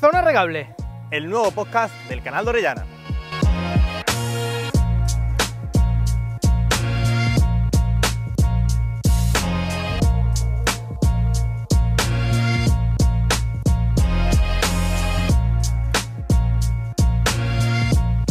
Zona Regable, el nuevo podcast del canal de Orellana.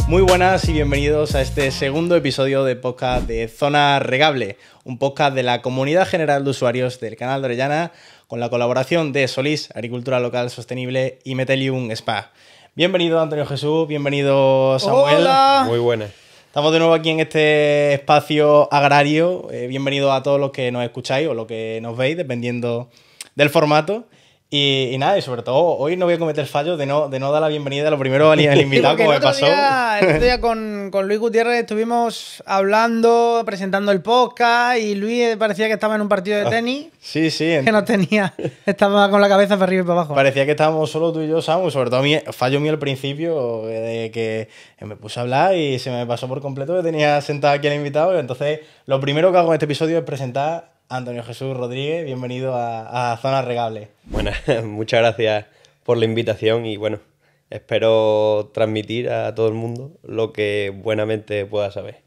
Muy buenas y bienvenidos a este segundo episodio de podcast de Zona Regable, un podcast de la Comunidad General de Usuarios del canal de Orellana, con la colaboración de Solís, Agricultura Local Sostenible, y Metelium Spa. Bienvenido Antonio Jesús, bienvenido Samuel. Hola. Muy buenas. Estamos de nuevo aquí en este espacio agrario. Bienvenido a todos los que nos escucháis o los que nos veis, dependiendo del formato. Y nada, y sobre todo, hoy no voy a cometer fallos de no dar la bienvenida lo primero al invitado, como me pasó. El otro día con Luis Gutiérrez estuvimos hablando, presentando el podcast, y Luis parecía que estaba en un partido de tenis. Sí. Que no tenía, estaba con la cabeza para arriba y para abajo. Parecía que estábamos solo tú y yo, Samu. Sobre todo fallo mío al principio, de que me puse a hablar y se me pasó por completo que tenía sentado aquí al invitado. Entonces, lo primero que hago en este episodio es presentar a Antonio Jesús Rodríguez. Bienvenido a Zona Regable. Bueno, muchas gracias por la invitación y bueno, espero transmitir a todo el mundo lo que buenamente pueda saber.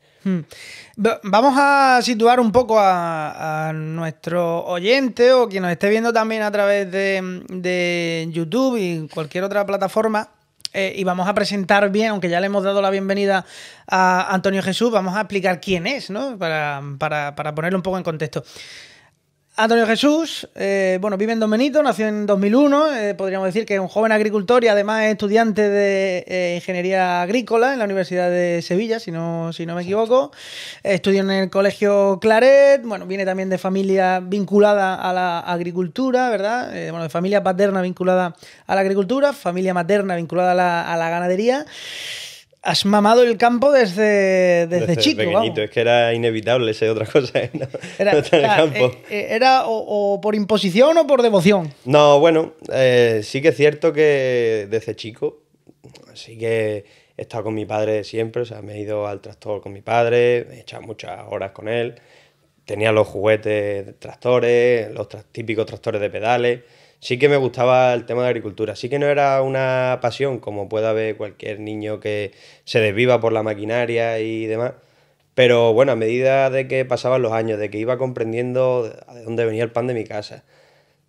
Vamos a situar un poco a nuestro oyente o quien nos esté viendo también a través de YouTube y cualquier otra plataforma. Y vamos a presentar bien, aunque ya le hemos dado la bienvenida a Antonio Jesús, vamos a explicar quién es, ¿no? Para ponerlo un poco en contexto. Antonio Jesús, vive en Don Benito, nació en 2001, podríamos decir que es un joven agricultor y además es estudiante de Ingeniería Agrícola en la Universidad de Sevilla, si no me equivoco. Estudió en el Colegio Claret, viene también de familia vinculada a la agricultura, ¿verdad? De familia paterna vinculada a la agricultura, familia materna vinculada a la ganadería. Has mamado el campo desde chico, pequeñito, vamos. Es que era inevitable, esa es otra cosa, ¿no? Era, no estar en el campo. ¿Era o por imposición o por devoción? No, bueno, sí que es cierto que desde chico, sí que he estado con mi padre siempre, o sea, me he ido al tractor con mi padre, he echado muchas horas con él, tenía los juguetes de tractores, los típicos tractores de pedales. Sí que me gustaba el tema de agricultura, sí que no era una pasión como puede haber cualquier niño que se desviva por la maquinaria y demás, pero bueno, a medida de que pasaban los años, de que iba comprendiendo de dónde venía el pan de mi casa,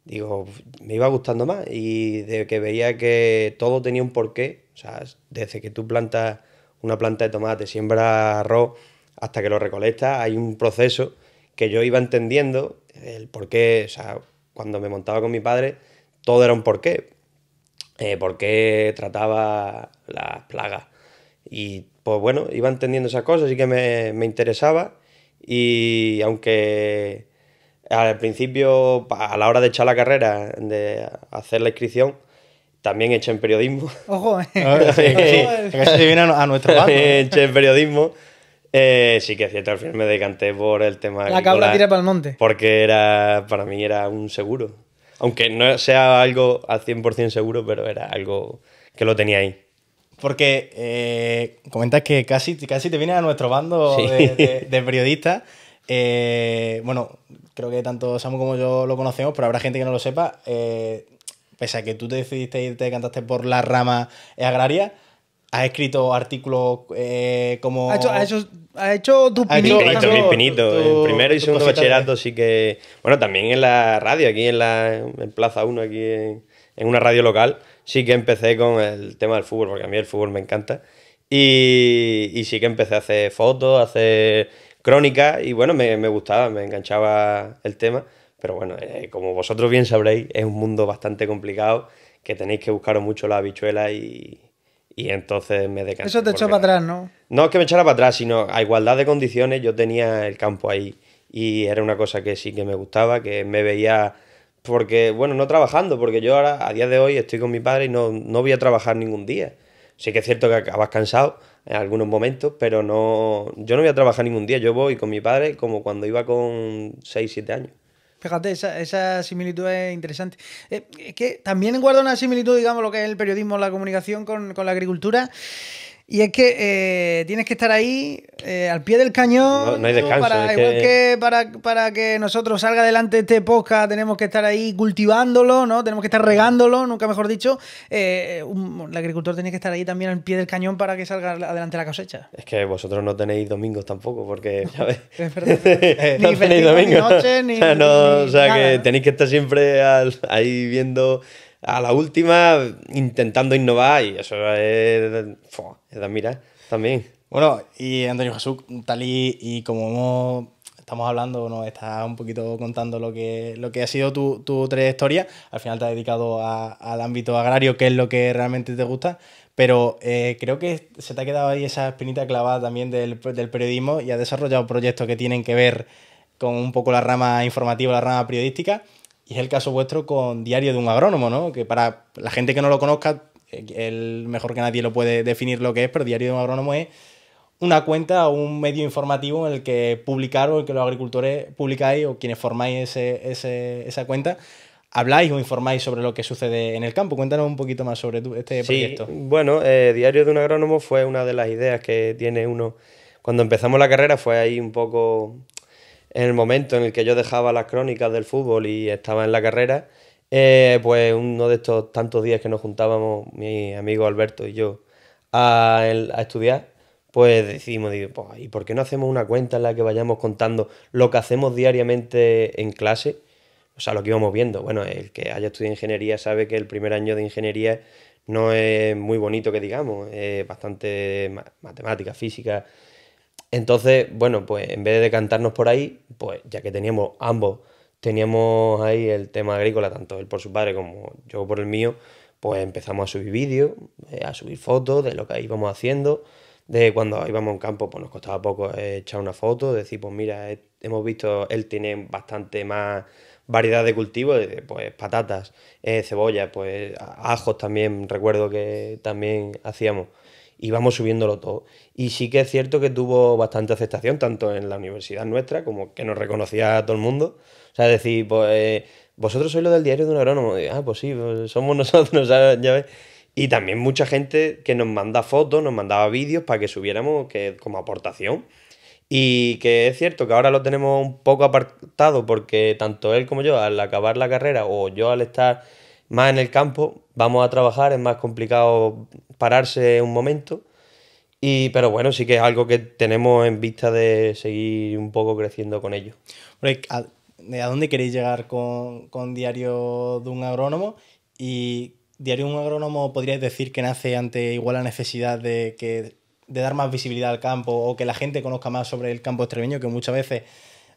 digo, me iba gustando más y de que veía que todo tenía un porqué, o sea, desde que tú plantas una planta de tomate, siembras arroz, hasta que lo recolectas, hay un proceso que yo iba entendiendo el porqué, o sea, cuando me montaba con mi padre, todo era un porqué. Por qué trataba las plagas. Y pues bueno, iba entendiendo esas cosas, sí que me interesaba. Y aunque al principio, a la hora de echar la carrera, de hacer la inscripción, también eché en periodismo. Ojo, Sí, que se viene a nuestro banco. Eché en periodismo. Sí que es cierto, al final me decanté por el tema la agrícola, cabra tira para el monte. porque para mí era un seguro. Aunque no sea algo al 100% seguro, pero era algo que lo tenía ahí. Porque comentas que casi te vienes a nuestro bando Sí. de periodistas. Creo que tanto Samu como yo lo conocemos, pero habrá gente que no lo sepa. Pese a que tú te decidiste y te decantaste por la rama agraria, has escrito artículos como... Ha hecho tu pinito. Mis pinitos. En primero y tu segundo cosita bachillerato sí que... Bueno, también en la radio, aquí en Plaza 1, aquí en una radio local, sí que empecé con el tema del fútbol, porque a mí el fútbol me encanta. Y sí que empecé a hacer fotos, a hacer crónicas, y bueno, me gustaba, me enganchaba el tema. Pero bueno, como vosotros bien sabréis, es un mundo bastante complicado, que tenéis que buscaros mucho la habichuela y entonces me decanté. Eso te echó para atrás, ¿no? No es que me echara para atrás, sino a igualdad de condiciones yo tenía el campo ahí y era una cosa que sí que me gustaba, que me veía, porque, bueno, no trabajando, porque yo ahora a día de hoy estoy con mi padre y no voy a trabajar ningún día. Sí que es cierto que acabas cansado en algunos momentos, pero yo no voy a trabajar ningún día, yo voy con mi padre como cuando iba con 6, 7 años. Fíjate, esa similitud es interesante. Es que también guarda una similitud, digamos, lo que es el periodismo, la comunicación con la agricultura. Y es que tienes que estar ahí al pie del cañón. No hay descanso. Igual que para que nosotros salga adelante este podcast, tenemos que estar ahí cultivándolo, ¿no? Tenemos que estar regándolo, nunca mejor dicho. El agricultor tiene que estar ahí también al pie del cañón para que salga adelante la cosecha. Es que vosotros no tenéis domingos tampoco, porque, ¿sabes? Es verdad. No Ni tenéis festivo, ni domingos. noche, ni. O sea, ni o sea nada, que ¿no? tenéis que estar siempre ahí viendo a la última, intentando innovar, y eso es de admirar también. Bueno, y Antonio Jesús, tal y como estamos hablando, nos estás un poquito contando lo que ha sido tu trayectoria, al final te has dedicado al ámbito agrario, que es lo que realmente te gusta, pero creo que se te ha quedado ahí esa espinita clavada también del periodismo y has desarrollado proyectos que tienen que ver con un poco la rama informativa, la rama periodística, y es el caso vuestro con Diario de un Agrónomo, ¿no? Que para la gente que no lo conozca, él mejor que nadie lo puede definir lo que es, pero Diario de un Agrónomo es una cuenta o un medio informativo en el que publicar o en el que los agricultores publicáis o quienes formáis esa cuenta, habláis o informáis sobre lo que sucede en el campo. Cuéntanos un poquito más sobre este proyecto. Bueno, Diario de un Agrónomo fue una de las ideas que tiene uno. Cuando empezamos la carrera fue ahí un poco en el momento en el que yo dejaba las crónicas del fútbol y estaba en la carrera, pues uno de estos tantos días que nos juntábamos, mi amigo Alberto y yo, a estudiar, pues decidimos, pues, ¿y por qué no hacemos una cuenta en la que vayamos contando lo que hacemos diariamente en clase? O sea, lo que íbamos viendo. Bueno, el que haya estudiado ingeniería sabe que el primer año de ingeniería no es muy bonito que digamos, es bastante matemática, física. Entonces, bueno, pues en vez de decantarnos por ahí, pues ya que teníamos ahí el tema agrícola, tanto él por su padre como yo por el mío, pues empezamos a subir vídeos, a subir fotos de lo que íbamos haciendo, de cuando íbamos en campo, pues nos costaba poco echar una foto, decir, pues mira, hemos visto, él tiene bastante más variedad de cultivos, pues patatas, cebollas, pues ajos también, recuerdo que también hacíamos. Y vamos subiéndolo todo. Y sí que es cierto que tuvo bastante aceptación, tanto en la universidad nuestra, como que nos reconocía a todo el mundo. O sea, decir, pues, vosotros sois lo del Diario de un Agrónomo. Y, pues sí, pues, somos nosotros, ¿sabes? Ya ves. Y también mucha gente que nos manda fotos, nos mandaba vídeos para que subiéramos como aportación. Y que es cierto que ahora lo tenemos un poco apartado porque tanto él como yo, al acabar la carrera o yo al estar más en el campo, vamos a trabajar, es más complicado pararse un momento. Pero bueno, sí que es algo que tenemos en vista de seguir un poco creciendo con ello. ¿A dónde queréis llegar con Diario de un Agrónomo? Y Diario de un Agrónomo, ¿podríais decir que nace ante igual la necesidad de dar más visibilidad al campo o que la gente conozca más sobre el campo extremeño, que muchas veces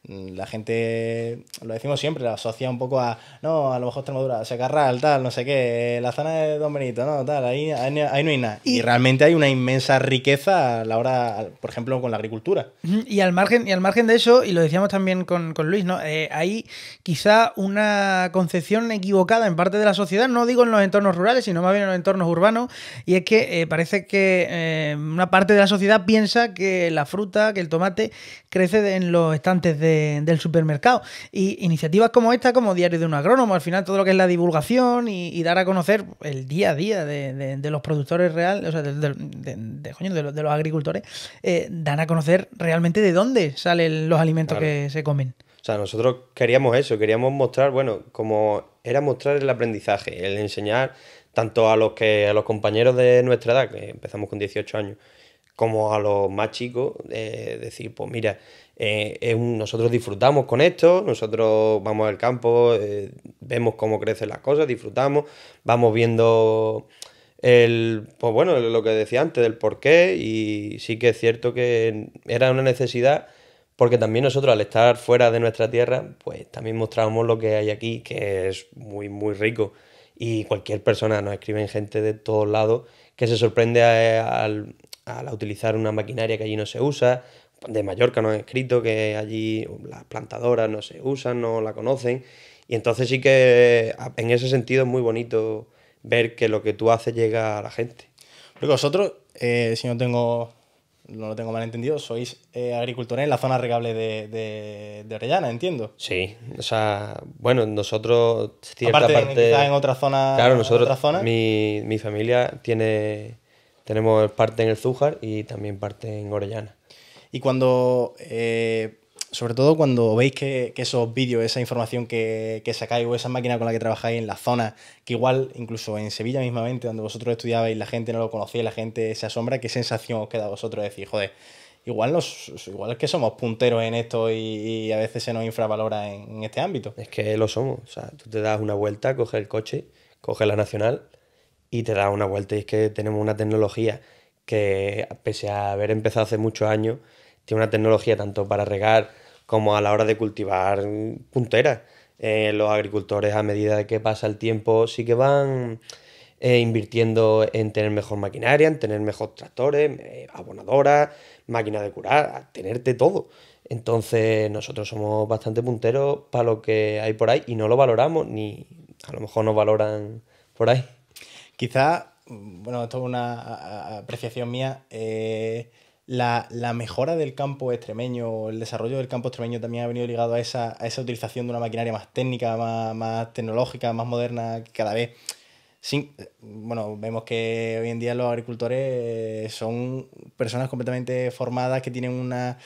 la gente, lo decimos siempre, lo asocia un poco a lo mejor Extremadura, Secarral, tal, no sé qué, la zona de Don Benito, no, tal, ahí no hay nada. Y realmente hay una inmensa riqueza a la hora, por ejemplo, con la agricultura. Y al margen de eso, y lo decíamos también con Luis, ¿no? Hay quizá una concepción equivocada en parte de la sociedad, no digo en los entornos rurales, sino más bien en los entornos urbanos, y es que parece que una parte de la sociedad piensa que la fruta, que el tomate, crece en los estantes del supermercado. Y iniciativas como esta, como Diario de un Agrónomo, al final todo lo que es la divulgación y dar a conocer el día a día de los productores reales, o sea, de los agricultores, dan a conocer realmente de dónde salen los alimentos que se comen. O sea, nosotros queríamos eso, queríamos mostrar, bueno, como era mostrar el aprendizaje, el enseñar tanto a los compañeros de nuestra edad, que empezamos con 18 años, como a los más chicos, decir, pues mira, nosotros disfrutamos con esto, nosotros vamos al campo, vemos cómo crecen las cosas, disfrutamos, vamos viendo pues bueno, lo que decía antes, del porqué, y sí que es cierto que era una necesidad, porque también nosotros al estar fuera de nuestra tierra, pues también mostrábamos lo que hay aquí, que es muy, muy rico, y cualquier persona, nos escriben gente de todos lados que se sorprende al utilizar una maquinaria que allí no se usa. De Mallorca nos han escrito que allí las plantadoras no se usan, no la conocen, y entonces sí que en ese sentido es muy bonito ver que lo que tú haces llega a la gente. Porque vosotros, si no lo tengo mal entendido, sois agricultores en la zona regable de Orellana, entiendo. Sí, o sea, bueno, nosotros cierta aparte parte... quizás en otra zona. Claro, nosotros, otra zona. mi familia tiene Tenemos parte en el Zújar y también parte en Orellana. Y cuando, sobre todo cuando veis que esos vídeos, esa información que sacáis o esa máquina con la que trabajáis en la zona, que igual incluso en Sevilla mismamente, donde vosotros estudiabais, la gente no lo conocía, la gente se asombra, ¿qué sensación os queda a vosotros de decir, joder, igual es que somos punteros en esto y a veces se nos infravalora en este ámbito? Es que lo somos. O sea, tú te das una vuelta, coges el coche, coges la Nacional y te das una vuelta. Y es que tenemos una tecnología que, pese a haber empezado hace muchos años, tiene una tecnología tanto para regar como a la hora de cultivar puntera. Los agricultores, a medida de que pasa el tiempo, sí que van invirtiendo en tener mejor maquinaria, en tener mejor tractores, abonadoras, máquinas de curar, tener de todo. Entonces nosotros somos bastante punteros para lo que hay por ahí y no lo valoramos, ni a lo mejor nos valoran por ahí. Quizá, bueno, esto es una apreciación mía, la mejora del campo extremeño, el desarrollo del campo extremeño también ha venido ligado a esa utilización de una maquinaria más técnica, más tecnológica, más moderna, que cada vez... Bueno, vemos que hoy en día los agricultores son personas completamente formadas que tienen una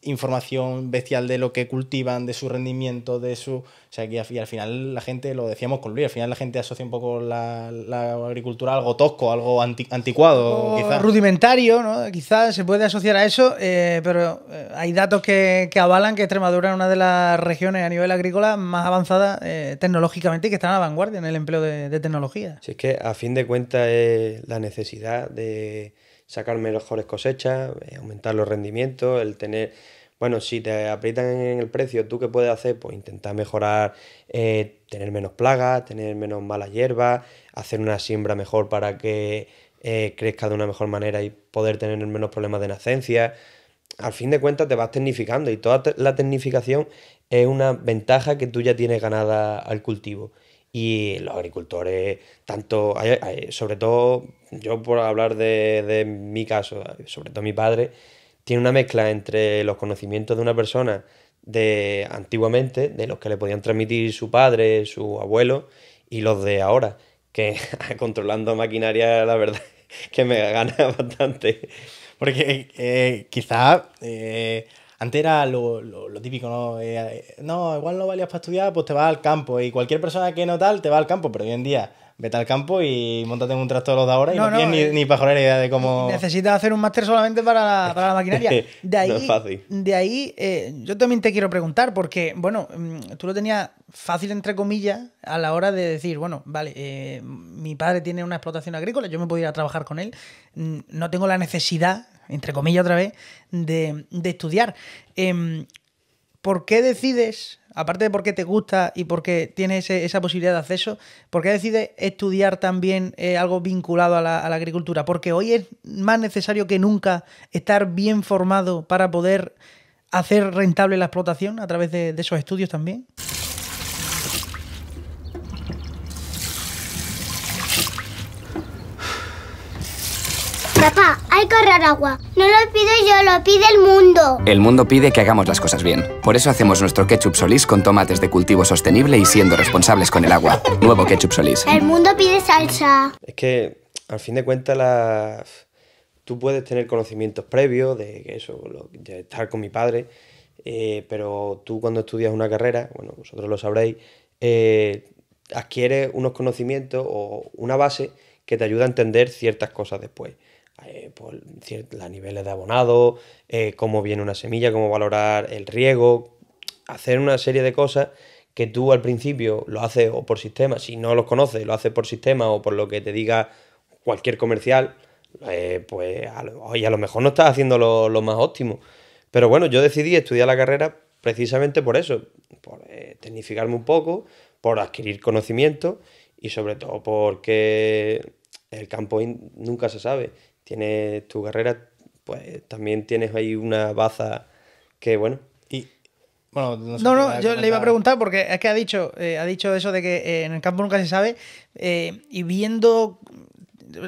información bestial de lo que cultivan, de su rendimiento, de su... O sea, que al final la gente, lo decíamos con Luis, al final la gente asocia un poco la agricultura a algo tosco, algo anticuado, o quizás. rudimentario, ¿no? Quizás se puede asociar a eso, pero hay datos que avalan que Extremadura es una de las regiones a nivel agrícola más avanzadas tecnológicamente y que están a la vanguardia en el empleo de tecnología. Si es que a fin de cuentas es la necesidad de sacar mejores cosechas, aumentar los rendimientos, el tener... Bueno, si te aprietan en el precio, ¿tú qué puedes hacer? Pues intentar mejorar, tener menos plagas, tener menos malas hierbas, hacer una siembra mejor para que crezca de una mejor manera y poder tener menos problemas de nacencia. Al fin de cuentas te vas tecnificando y toda la tecnificación es una ventaja que tú ya tienes ganada al cultivo. Y los agricultores, tanto, sobre todo, yo por hablar de mi caso, sobre todo mi padre, tiene una mezcla entre los conocimientos de una persona de antiguamente, de los que le podían transmitir su padre, su abuelo, y los de ahora, que controlando maquinaria, la verdad, que me gana bastante. Porque quizás antes era lo típico, ¿no? No, igual no valías para estudiar, pues te vas al campo. Y cualquier persona que no tal, te va al campo. Pero hoy en día, vete al campo y móntate en un tractor los de ahora y no tienes ni pajolera idea de cómo... Necesitas hacer un máster solamente para la maquinaria. De ahí, no es fácil. De ahí yo también te quiero preguntar, porque, bueno, tú lo tenías fácil, entre comillas, a la hora de decir, bueno, vale, mi padre tiene una explotación agrícola, yo me puedo ir a trabajar con él, no tengo la necesidad, entre comillas otra vez, de estudiar. ¿Por qué decides, aparte de por qué te gusta y porque tienes esa posibilidad de acceso, por qué decides estudiar también algo vinculado a la agricultura? Porque hoy es más necesario que nunca estar bien formado para poder hacer rentable la explotación a través de esos estudios también. Papá, hay que ahorrar agua. No lo pido yo, lo pide el mundo. El mundo pide que hagamos las cosas bien. Por eso hacemos nuestro ketchup Solís con tomates de cultivo sostenible y siendo responsables con el agua. Nuevo ketchup Solís. El mundo pide salsa. Es que, al fin de cuentas, tú puedes tener conocimientos previos de eso, de estar con mi padre, pero tú cuando estudias una carrera, bueno, vosotros lo sabréis, adquieres unos conocimientos o una base que te ayuda a entender ciertas cosas después. Por los niveles de abonado, cómo viene una semilla, cómo valorar el riego, hacer una serie de cosas que tú al principio lo haces o por sistema, si no los conoces, lo haces por sistema o por lo que te diga cualquier comercial, pues a lo mejor no estás haciendo lo más óptimo. Pero bueno, yo decidí estudiar la carrera precisamente por eso, por tecnificarme un poco, por adquirir conocimiento y sobre todo porque el campo nunca se sabe. Tienes tu carrera, pues también tienes ahí una baza que, bueno... Y bueno, no, yo le iba a preguntar porque es que ha dicho eso de que en el campo nunca se sabe y viendo...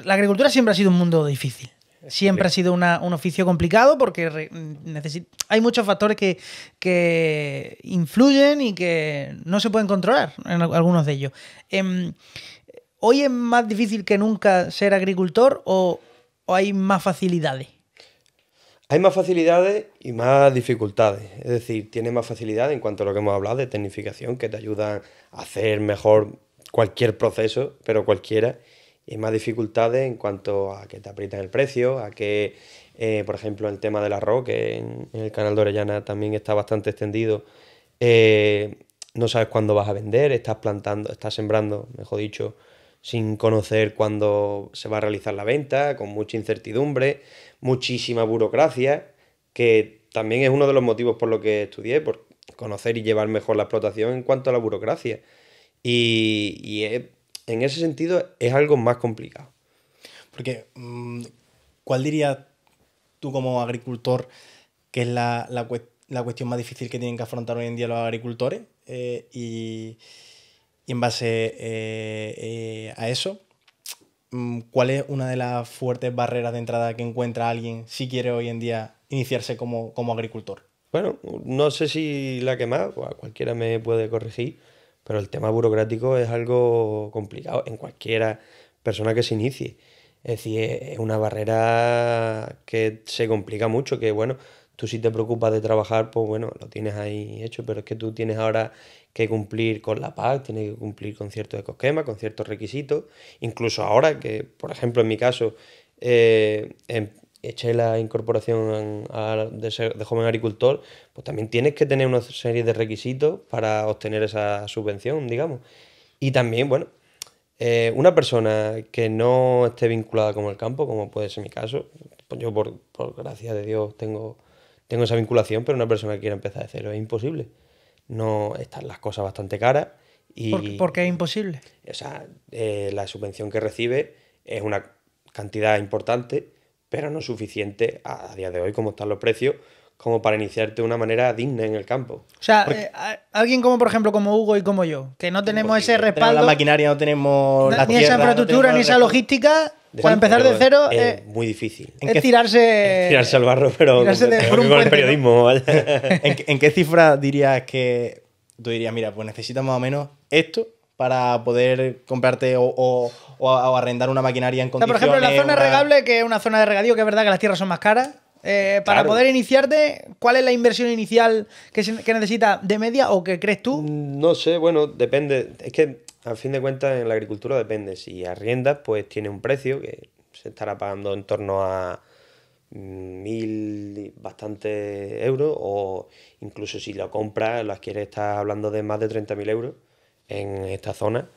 La agricultura siempre ha sido un mundo difícil. Siempre ha sido un oficio complicado porque hay muchos factores que influyen y que no se pueden controlar en algunos de ellos. ¿hoy es más difícil que nunca ser agricultor o hay más facilidades? Hay más facilidades y más dificultades. Es decir, tienes más facilidades en cuanto a lo que hemos hablado de tecnificación, que te ayudan a hacer mejor cualquier proceso, pero cualquiera. Y hay más dificultades en cuanto a que te aprietan el precio, a que, por ejemplo, el tema del arroz, que en el canal de Orellana también está bastante extendido, no sabes cuándo vas a vender, estás sembrando, mejor dicho, sin conocer cuándo se va a realizar la venta, con mucha incertidumbre, muchísima burocracia, que también es uno de los motivos por los que estudié, por conocer y llevar mejor la explotación en cuanto a la burocracia. En ese sentido es algo más complicado. Porque, ¿cuál dirías tú como agricultor que es la cuestión más difícil que tienen que afrontar hoy en día los agricultores? Y en base a eso, ¿cuál es una de las fuertes barreras de entrada que encuentra alguien si quiere hoy en día iniciarse como agricultor? Bueno, no sé si la que más, cualquiera me puede corregir, pero el tema burocrático es algo complicado en cualquiera persona que se inicie. Es decir, es una barrera que se complica mucho, que bueno, tú si te preocupas de trabajar, pues bueno, lo tienes ahí hecho, pero es que tú tienes ahora que cumplir con la PAC, tienes que cumplir con ciertos ecosquemas, con ciertos requisitos. Incluso ahora que, por ejemplo, en mi caso, eché la incorporación de joven agricultor, pues también tienes que tener una serie de requisitos para obtener esa subvención, digamos. Y también, bueno, una persona que no esté vinculada con el campo, como puede ser mi caso, pues yo por gracia de Dios tengo esa vinculación, pero una persona que quiera empezar de cero es imposible. No están las cosas bastante caras y... ¿Por qué es imposible? O sea, la subvención que recibe es una cantidad importante, pero no suficiente a día de hoy, como están los precios, como para iniciarte de una manera digna en el campo. O sea, alguien como, por ejemplo, como Hugo y como yo, que no tenemos ese respaldo... No tenemos la maquinaria, no tenemos la ni tierra, esa infraestructura, ni esa logística, para empezar de cero... Es muy difícil. Es tirarse al barro, pero por un con el puente, periodismo. ¿Vale? ¿En qué cifra dirías que tú dirías, mira, pues necesitas más o menos esto para poder comprarte o arrendar una maquinaria en o sea, por condiciones? ejemplo, en la zona regable, que es una zona de regadío, que es verdad que las tierras son más caras, para Claro. poder iniciarte, ¿cuál es la inversión inicial que necesitas de media o que crees tú? No sé, bueno, depende. Es que, al fin de cuentas, en la agricultura depende. Si arriendas, pues tiene un precio que se estará pagando en torno a 1.000 bastante euros, o incluso si lo compras, lo adquieres, estás hablando de más de 30.000 euros en esta zona.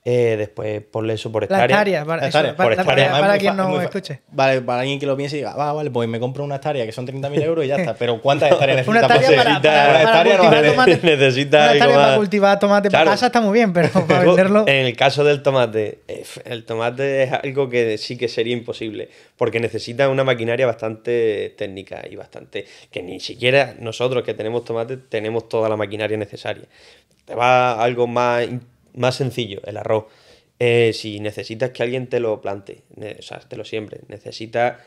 Después ponle eso por La hectárea. hectárea, por hectárea. para quien no escuche. Vale, para alguien que lo piense y diga, vale, pues me compro una hectárea que son 30.000 euros y ya está. Pero ¿cuántas hectáreas Una necesitas? hectárea Una hectárea no cultivar vale. tomate. Necesita Una algo hectárea para más. cultivar tomate para Claro. casa está muy bien, pero para Luego, venderlo... en el caso del tomate, el tomate es algo que sí que sería imposible, porque necesita una maquinaria bastante técnica y bastante... que ni siquiera nosotros que tenemos tomate tenemos toda la maquinaria necesaria. Te va a algo más sencillo, el arroz. Si necesitas que alguien te lo plante, o sea, te lo siembre, necesitas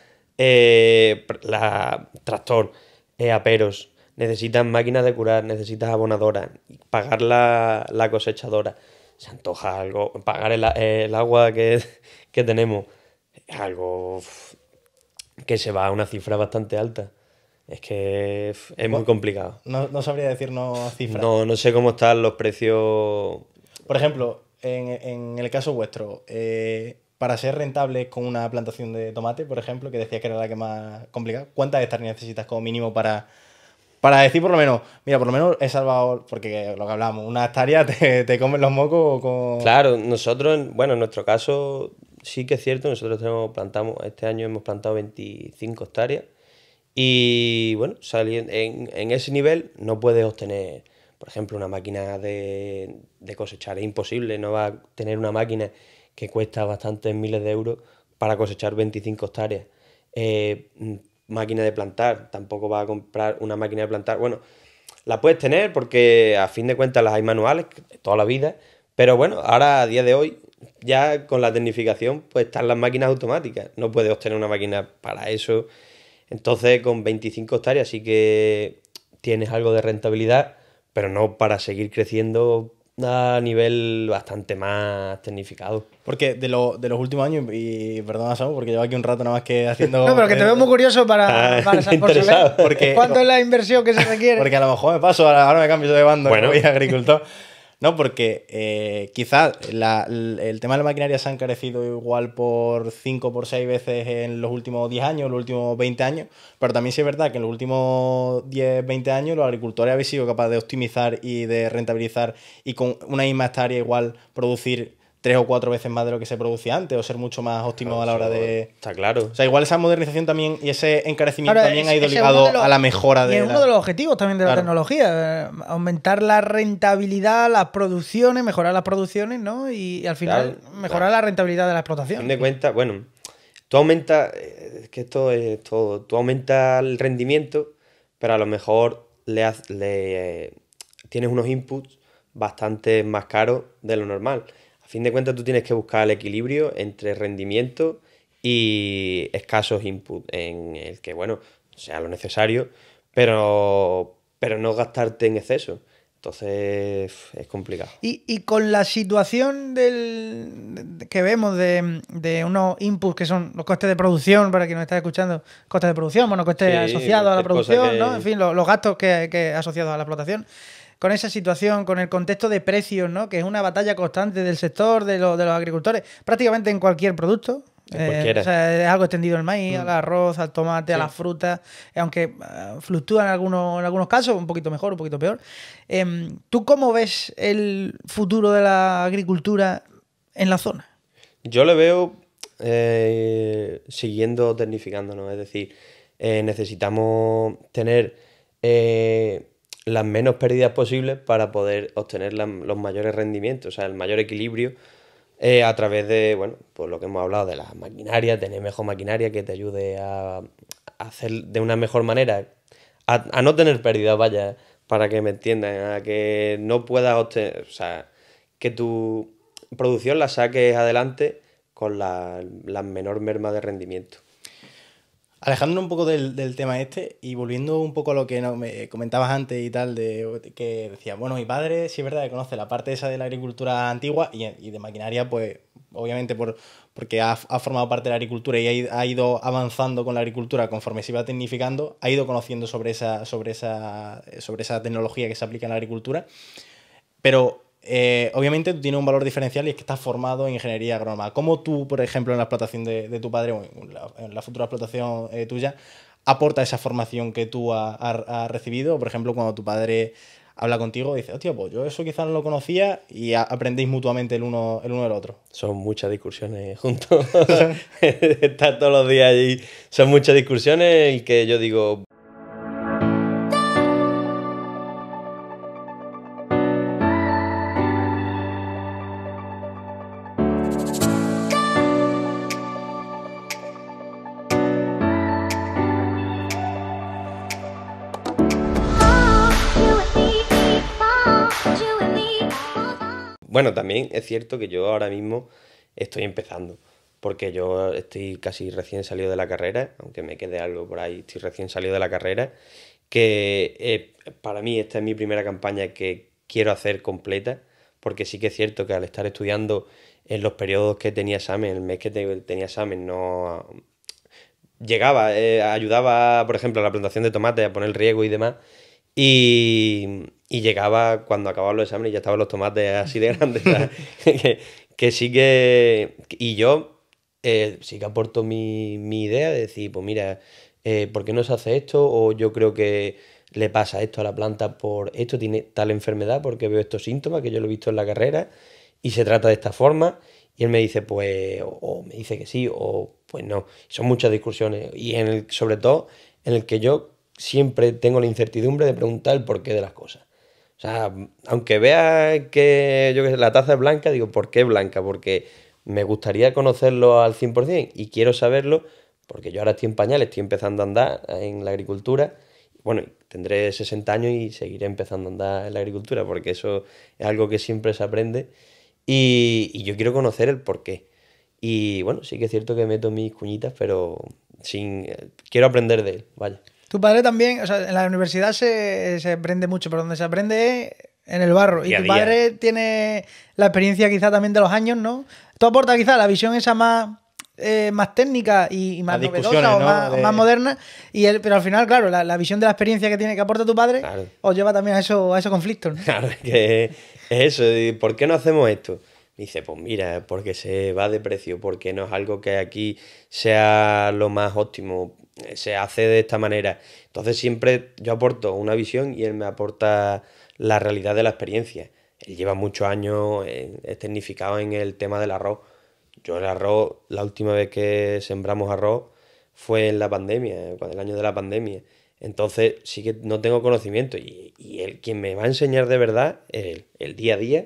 tractor, aperos, necesitas máquinas de curar, necesitas abonadoras, pagar la cosechadora, se antoja algo, pagar el agua que tenemos, es algo que se va a una cifra bastante alta. Es que es muy complicado. No sabría decirnos cifras. No sé cómo están los precios. Por ejemplo, en el caso vuestro, para ser rentables con una plantación de tomate, por ejemplo, que decías que era la que más complicada, ¿cuántas hectáreas necesitas como mínimo para decir por lo menos, mira, por lo menos he salvado, porque lo que hablábamos, una hectárea te comen los mocos con... Claro, nosotros, bueno, en nuestro caso sí que es cierto, nosotros este año hemos plantado 25 hectáreas y bueno, en ese nivel no puedes obtener, por ejemplo, una máquina de cosechar, es imposible, no vas a tener una máquina que cuesta bastantes miles de euros para cosechar 25 hectáreas. Máquina de plantar, tampoco vas a comprar una máquina de plantar, bueno, la puedes tener porque a fin de cuentas las hay manuales toda la vida, pero bueno, ahora a día de hoy ya con la tecnificación pues están las máquinas automáticas, no puedes obtener una máquina para eso, entonces con 25 hectáreas sí que tienes algo de rentabilidad, pero no para seguir creciendo a nivel bastante más tecnificado. Porque de los últimos años, y perdona Samu, porque llevo aquí un rato nada más que haciendo... No, pero que te veo muy curioso para por saber interesado. Porque- cuánto es la inversión que se requiere. Porque a lo mejor me paso, ahora me cambio de bando, Bueno. que voy agricultor. No, porque quizás el tema de la maquinaria se ha encarecido igual por 5 o por 6 veces en los últimos 10 años, los últimos 20 años, pero también sí es verdad que en los últimos 10, 20 años los agricultores habéis sido capaces de optimizar y de rentabilizar y con una misma hectárea igual producir 3 o 4 veces más de lo que se producía antes o ser mucho más óptimo a la hora de... Está claro. O sea, igual esa modernización también y ese encarecimiento Ahora, también ha ido ese es ligado uno de los- a la mejora y de... es uno de los objetivos también de la Claro. tecnología, aumentar la rentabilidad, las producciones, mejorar las producciones, ¿no? Y al final Claro, mejorar la rentabilidad de la A fin explotación. de cuentas, bueno, tú aumentas, es que esto es todo, tú aumentas el rendimiento, pero a lo mejor tienes unos inputs bastante más caros de lo normal. A fin de cuentas, tú tienes que buscar el equilibrio entre rendimiento y escasos inputs, en el que, bueno, sea lo necesario, pero no gastarte en exceso. Entonces, es complicado. Y con la situación que vemos de unos inputs que son los costes de producción, para quien nos está escuchando, costes de producción, bueno, costes Sí, asociados a la cualquier cosa producción, que- ¿no? En fin, los gastos que asociados a la explotación. Con esa situación, con el contexto de precios, ¿no? Que es una batalla constante del sector, de los agricultores, prácticamente en cualquier producto. En cualquiera. O sea, es algo extendido al maíz, al arroz, al tomate, a las frutas, aunque fluctúan en algunos casos, un poquito mejor, un poquito peor. ¿Tú cómo ves el futuro de la agricultura en la zona? Yo le veo siguiendo tecnificándonos, es decir, necesitamos tener las menos pérdidas posibles para poder obtener los mayores rendimientos, o sea, el mayor equilibrio a través de, bueno, pues lo que hemos hablado de la maquinaria, tener mejor maquinaria que te ayude a hacer de una mejor manera, a no tener pérdidas, vaya, para que me entiendan, a que no puedas obtener, o sea, que tu producción la saques adelante con la menor merma de rendimiento. Alejándonos un poco del tema este y volviendo un poco a lo que me comentabas antes y tal, que decía, bueno, mi padre sí es verdad que conoce la parte esa de la agricultura antigua y de maquinaria, pues obviamente porque ha formado parte de la agricultura y ha ido avanzando con la agricultura conforme se iba tecnificando, ha ido conociendo sobre esa tecnología que se aplica en la agricultura, pero... obviamente tú tienes un valor diferencial y es que estás formado en ingeniería agrónoma. ¿Cómo tú, por ejemplo, en la explotación de tu padre o en la futura explotación tuya, aporta esa formación que tú has recibido? Por ejemplo, cuando tu padre habla contigo y dice, hostia, pues yo eso quizás no lo conocía y aprendéis mutuamente el uno del otro. Son muchas discusiones juntos. Estar todos los días allí. Son muchas discusiones y que yo digo... Bueno, también es cierto que yo ahora mismo estoy empezando, porque yo estoy casi recién salido de la carrera, aunque me quede algo por ahí, estoy recién salido de la carrera, que para mí esta es mi primera campaña que quiero hacer completa, porque sí que es cierto que al estar estudiando en los periodos que tenía examen, el mes que tenía examen, no llegaba, ayudaba, por ejemplo, a la plantación de tomate, a poner el riego y demás, y llegaba cuando acababan los exámenes y ya estaban los tomates así de grandes. O sea, que sí que... Y yo sí que aporto mi idea de decir, pues mira, ¿por qué no se hace esto? O yo creo que le pasa esto a la planta por esto, tiene tal enfermedad porque veo estos síntomas que yo lo he visto en la carrera y se trata de esta forma. Y él me dice, pues, o me dice que sí, o pues no. Son muchas discusiones y sobre todo en el que yo siempre tengo la incertidumbre de preguntar el porqué de las cosas. O sea, aunque vea que yo que sé, la taza es blanca, digo, ¿por qué es blanca? Porque me gustaría conocerlo al 100% y quiero saberlo porque yo ahora estoy en pañales, estoy empezando a andar en la agricultura. Bueno, tendré 60 años y seguiré empezando a andar en la agricultura porque eso es algo que siempre se aprende y yo quiero conocer el porqué. Y bueno, sí que es cierto que meto mis cuñitas, pero quiero aprender de él, vaya. Tu padre también, o sea, en la universidad se aprende mucho, pero donde se aprende En el barro. Día Y a tu día. padre tiene la experiencia quizá también de los años, ¿no? Tú aportas quizá la visión esa más técnica y más Las novedosa discusiones, o ¿no? más, De- más moderna. Pero al final, claro, la visión de la experiencia que tiene que aporta tu padre Claro. os lleva también a esos conflictos, ¿no? Claro, es que es eso. ¿Y por qué no hacemos esto? Dice, pues mira, porque se va de precio, porque no es algo que aquí sea lo más óptimo, se hace de esta manera. Entonces siempre yo aporto una visión y él me aporta la realidad de la experiencia. Él lleva muchos años tecnificado en el tema del arroz. Yo el arroz, la última vez que sembramos arroz fue en la pandemia, el año de la pandemia. Entonces sí que no tengo conocimiento y él, quien me va a enseñar de verdad es él, el día a día,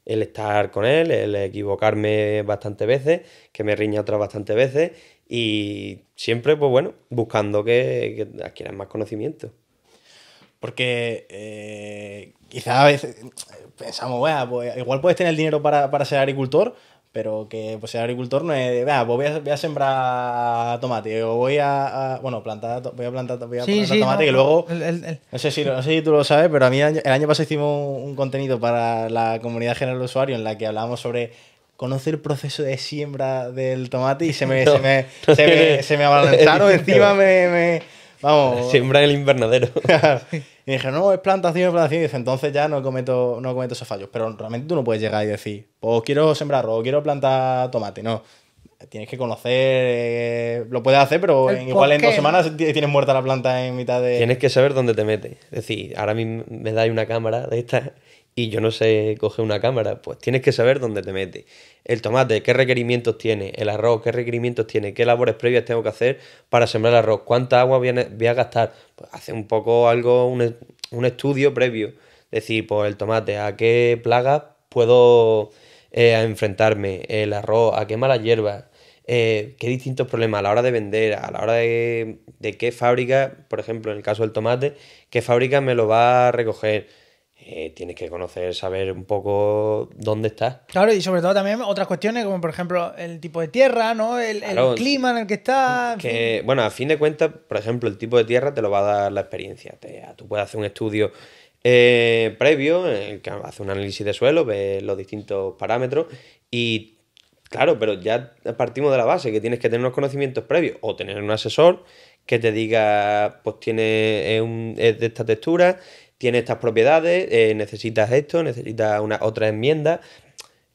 el estar con él, el equivocarme bastantes veces, que me riña otras bastantes veces y siempre, pues bueno, buscando que adquieran más conocimiento. Porque quizás a veces pensamos, "Bueno, pues, igual puedes tener el dinero para ser agricultor, pero que pues, ser agricultor no es, "Venga, pues voy a sembrar tomate o voy a plantar tomate no, que luego el- no sé si tú lo sabes, pero a mí el año pasado hicimos un contenido para la comunidad general de usuarios en la que hablábamos sobre conocer el proceso de siembra del tomate y se me abalanzaron encima, vamos. Siembra en el invernadero. Y dije, no, es plantación. Y dice, entonces ya no cometo esos fallos. Pero realmente tú no puedes llegar y decir, pues quiero sembrar o quiero plantar tomate. No. Tienes que conocer, lo puedes hacer, pero El igual en porqué, 2 semanas tienes muerta la planta en mitad de... Tienes que saber dónde te metes. Es decir, ahora mismo me dais una cámara de estas y yo no sé coger una cámara. Pues tienes que saber dónde te metes. El tomate, qué requerimientos tiene. El arroz, qué requerimientos tiene. Qué labores previas tengo que hacer para sembrar el arroz. Cuánta agua voy a gastar. Pues hace un poco un estudio previo. Es decir, pues el tomate, a qué plagas puedo enfrentarme. El arroz, a qué malas hierbas. Qué distintos problemas a la hora de vender, a la hora de qué fábrica, por ejemplo, en el caso del tomate, qué fábrica me lo va a recoger. Tienes que conocer, saber un poco dónde estás. Claro, y sobre todo también otras cuestiones, como por ejemplo el tipo de tierra, ¿no? El Claro, clima en el que está. En Que, fin. bueno, a fin de cuentas, por ejemplo, el tipo de tierra te lo va a dar la experiencia. Tú puedes hacer un estudio previo en el que haces un análisis de suelo, ves los distintos parámetros y, claro, pero ya partimos de la base que tienes que tener unos conocimientos previos o tener un asesor que te diga, pues es de esta textura, tiene estas propiedades, necesitas esto, necesitas otra enmienda.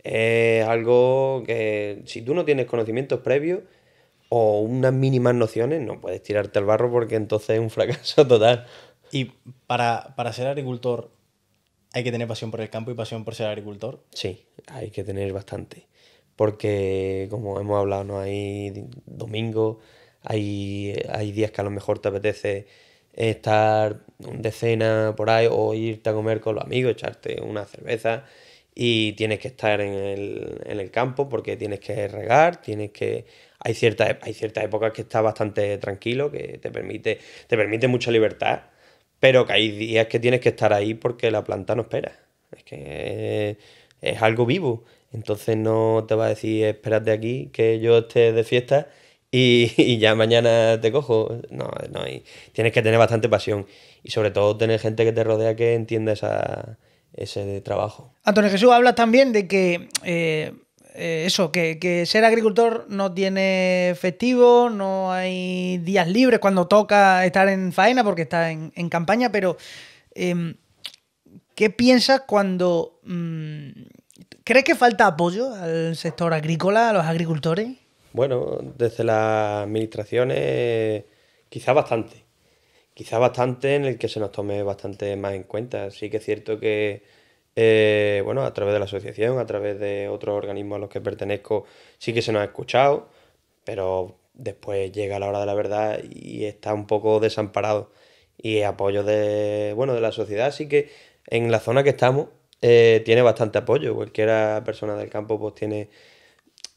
Es algo que si tú no tienes conocimientos previos o unas mínimas nociones, no puedes tirarte al barro porque entonces es un fracaso total. Y para ser agricultor hay que tener pasión por el campo y pasión por ser agricultor. Sí, hay que tener bastante. Porque, como hemos hablado, no hay domingos, hay días que a lo mejor te apetece estar de cena por ahí o irte a comer con los amigos, echarte una cerveza y tienes que estar en el campo porque tienes que regar, hay ciertas épocas que estás bastante tranquilo, que te permite mucha libertad, pero que hay días que tienes que estar ahí porque la planta no espera. Es que es algo vivo. Entonces no te va a decir, espérate aquí que yo esté de fiesta y ya mañana te cojo. No, tienes que tener bastante pasión y sobre todo tener gente que te rodea que entienda ese trabajo. Antonio Jesús, hablas también de que que ser agricultor no tiene festivo, no hay días libres cuando toca estar en faena porque está en campaña, pero ¿qué piensas cuando crees que falta apoyo al sector agrícola, a los agricultores? Bueno, desde las administraciones quizá bastante en el que se nos tome bastante más en cuenta. Sí que es cierto que a través de la asociación, a través de otros organismos a los que pertenezco, sí que se nos ha escuchado, pero después llega la hora de la verdad y está un poco desamparado. Y apoyo de la sociedad, sí que en la zona que estamos tiene bastante apoyo. Cualquiera persona del campo pues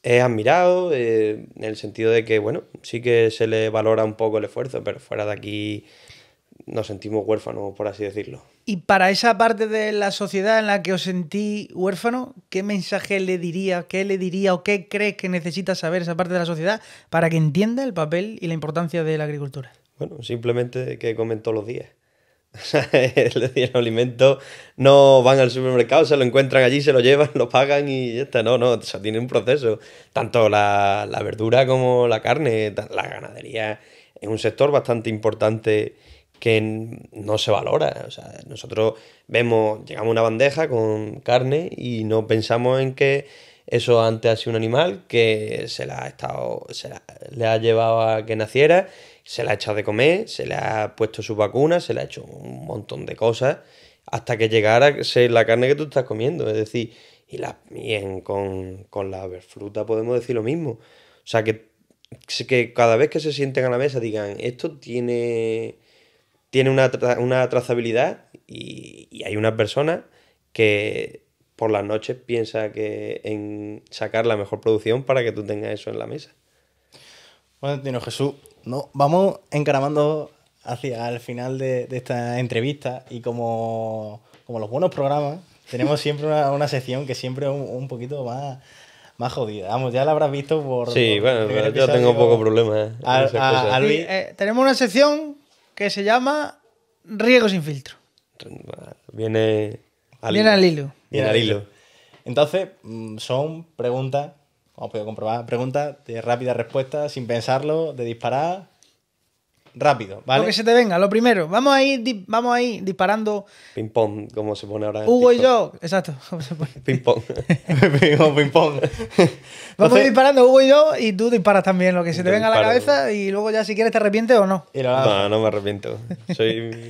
es admirado, en el sentido de que, sí que se le valora un poco el esfuerzo, pero fuera de aquí nos sentimos huérfanos, por así decirlo. Y para esa parte de la sociedad en la que os sentís huérfano, ¿qué mensaje le diría o qué crees que necesita saber esa parte de la sociedad para que entienda el papel y la importancia de la agricultura? Bueno, simplemente que comen todos los días. O sea, es decir, los alimentos no van al supermercado, se lo encuentran allí, se lo llevan, lo pagan y ya está. No, o sea, tiene un proceso. Tanto la verdura como la carne, la ganadería es un sector bastante importante que no se valora. O sea, nosotros llegamos a una bandeja con carne y no pensamos en que eso antes ha sido un animal que le ha llevado a que naciera, se le ha echado de comer, se le ha puesto sus vacunas, se le ha hecho un montón de cosas hasta que llegara a ser la carne que tú estás comiendo. Es decir, con la fruta podemos decir lo mismo. O sea, que cada vez que se sienten a la mesa digan, esto tiene una trazabilidad y hay unas personas que por las noches piensan que en sacar la mejor producción para que tú tengas eso en la mesa. Bueno, Tino Jesús, no, vamos encaramando hacia el final de esta entrevista y como los buenos programas, tenemos siempre una sección que siempre es un poquito más jodida. Vamos, ya la habrás visto por... Sí, bueno, pero yo tengo poco problema. A Luis... tenemos una sección que se llama Riego sin filtro. Viene al hilo. Viene al hilo. Entonces, son preguntas, como puedo comprobar, preguntas de rápida respuesta, sin pensarlo, de disparar rápido, ¿vale? Lo que se te venga, lo primero. Vamos a ir disparando. Ping pong, como se pone ahora. Hugo y yo, exacto. Ping pong. Ping pong. Vamos a ir disparando Hugo y yo y tú disparas también lo que se te venga a la cabeza y luego ya si quieres te arrepientes o no. No me arrepiento.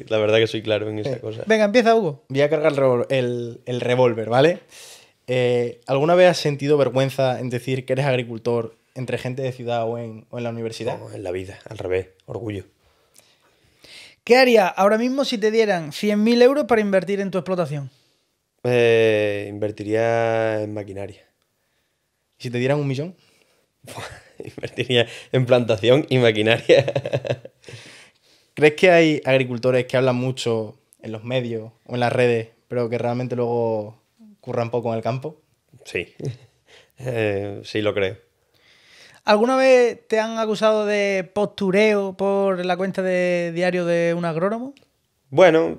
La verdad que soy claro en esa cosa. Venga, empieza Hugo. Voy a cargar el revólver, ¿vale? ¿Alguna vez has sentido vergüenza en decir que eres agricultor entre gente de ciudad o en la universidad? No, en la vida, al revés, orgullo. ¿Qué harías ahora mismo si te dieran 100.000 euros para invertir en tu explotación? Invertiría en maquinaria. ¿Y si te dieran 1 millón? Invertiría en plantación y maquinaria. ¿Crees que hay agricultores que hablan mucho en los medios o en las redes, pero que realmente luego curran poco en el campo? Sí, sí lo creo. ¿Alguna vez te han acusado de postureo por la cuenta de diario de un agrónomo? Bueno,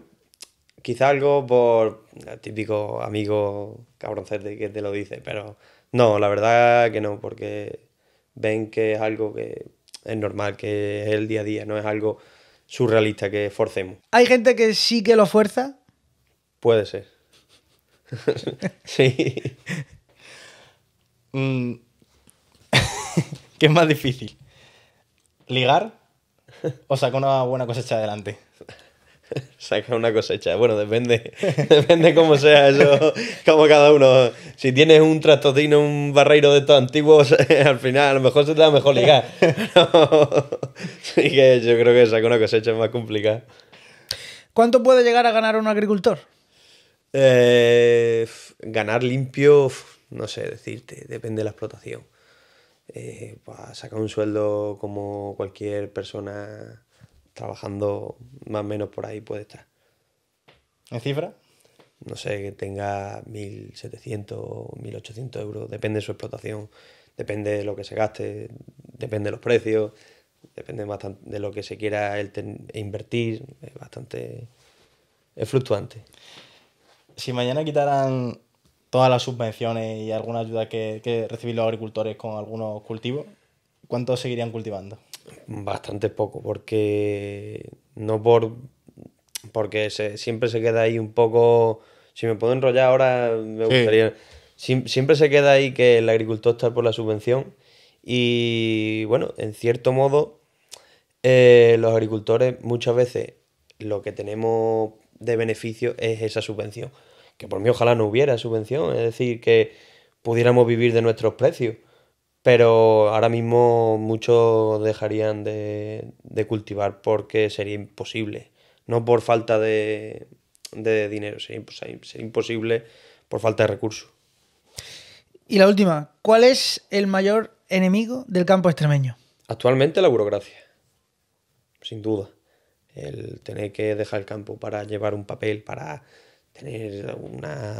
quizá algo por el típico amigo cabroncete que te lo dice, pero no, la verdad que no, porque ven que es algo que es normal, que es el día a día, no es algo surrealista que forcemos. ¿Hay gente que sí que lo fuerza? Puede ser. Sí. ¿Qué es más difícil? ¿Ligar o sacar una buena cosecha adelante? Sacar una cosecha. Bueno, depende cómo sea eso, como cada uno. Si tienes un tractocino, un barreiro de estos antiguos, al final a lo mejor se te da mejor ligar. Sí que yo creo que sacar una cosecha es más complicado. ¿Cuánto puede llegar a ganar un agricultor? Ganar limpio, no sé decirte, depende de la explotación. Para sacar un sueldo como cualquier persona trabajando más o menos por ahí puede estar. ¿En cifra? No sé, que tenga 1.700, 1.800 euros, depende de su explotación, depende de lo que se gaste, depende de los precios, depende bastante de lo que se quiera invertir, es fluctuante. Si mañana quitaran todas las subvenciones y alguna ayuda que reciben los agricultores con algunos cultivos, ¿cuántos seguirían cultivando? Bastante poco, porque siempre se queda ahí un poco... Si me puedo enrollar ahora, me gustaría... Siempre se queda ahí que el agricultor está por la subvención y, bueno, en cierto modo, los agricultores muchas veces lo que tenemos de beneficio es esa subvención. Que por mí ojalá no hubiera subvención, es decir, que pudiéramos vivir de nuestros precios. Pero ahora mismo muchos dejarían de cultivar porque sería imposible. No por falta de dinero, sería imposible por falta de recursos. Y la última, ¿cuál es el mayor enemigo del campo extremeño? Actualmente la burocracia, sin duda. El tener que dejar el campo para llevar un papel, para tener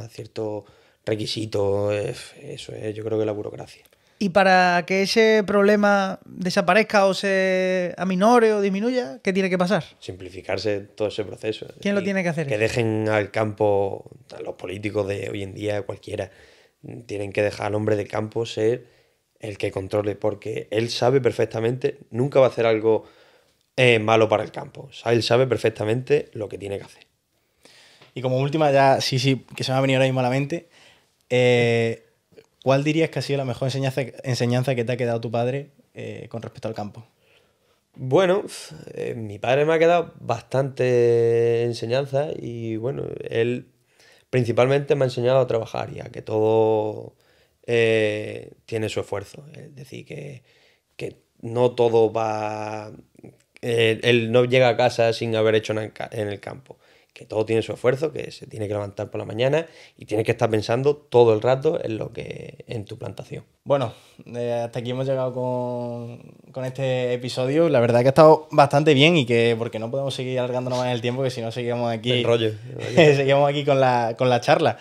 cierto requisito, eso es, yo creo que la burocracia. Y para que ese problema desaparezca o se aminore o disminuya, ¿qué tiene que pasar? Simplificarse todo ese proceso. ¿Quién lo tiene que hacer? Que dejen al campo, a los políticos de hoy en día, cualquiera, tienen que dejar al hombre de campo ser el que controle, porque él sabe perfectamente, nunca va a hacer algo malo para el campo. O sea, él sabe perfectamente lo que tiene que hacer. Y como última, ya sí, que se me ha venido ahora mismo a la mente, ¿cuál dirías que ha sido la mejor enseñanza que te ha quedado tu padre con respecto al campo? Bueno, mi padre me ha quedado bastante enseñanza y bueno, él principalmente me ha enseñado a trabajar y a que todo tiene su esfuerzo. Es decir, que no todo va... él no llega a casa sin haber hecho nada en el campo. Que todo tiene su esfuerzo, que se tiene que levantar por la mañana y tienes que estar pensando todo el rato en tu plantación. Bueno, hasta aquí hemos llegado con este episodio. La verdad que ha estado bastante bien y que porque no podemos seguir alargándonos más en el tiempo, que si no seguimos aquí... El rollo. seguimos aquí con la charla.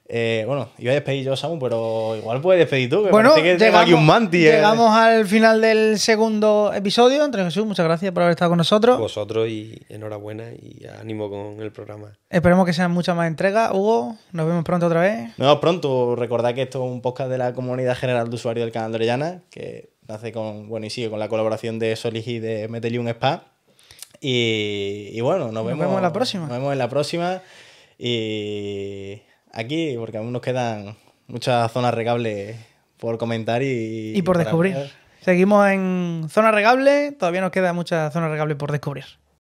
Bueno, iba a despedir yo, Samu, pero igual puedes despedir tú, que bueno, parece que tengo aquí un manti. Llegamos al final del segundo episodio. Andrés Jesús, muchas gracias por haber estado con nosotros. Vosotros y enhorabuena y ánimo con el programa. Esperemos que sean muchas más entregas. Hugo, nos vemos pronto otra vez. Nos vemos pronto. Recordad que esto es un podcast de la comunidad general de usuarios del canal de Orellana, que nace y sigue con la colaboración de Solís y de Metelium Spa. Y bueno, nos vemos en la próxima. Nos vemos en la próxima. Y aquí, porque aún nos quedan muchas zonas regables por comentar y por descubrir. Seguimos en zona regable, todavía nos queda muchas zonas regables por descubrir.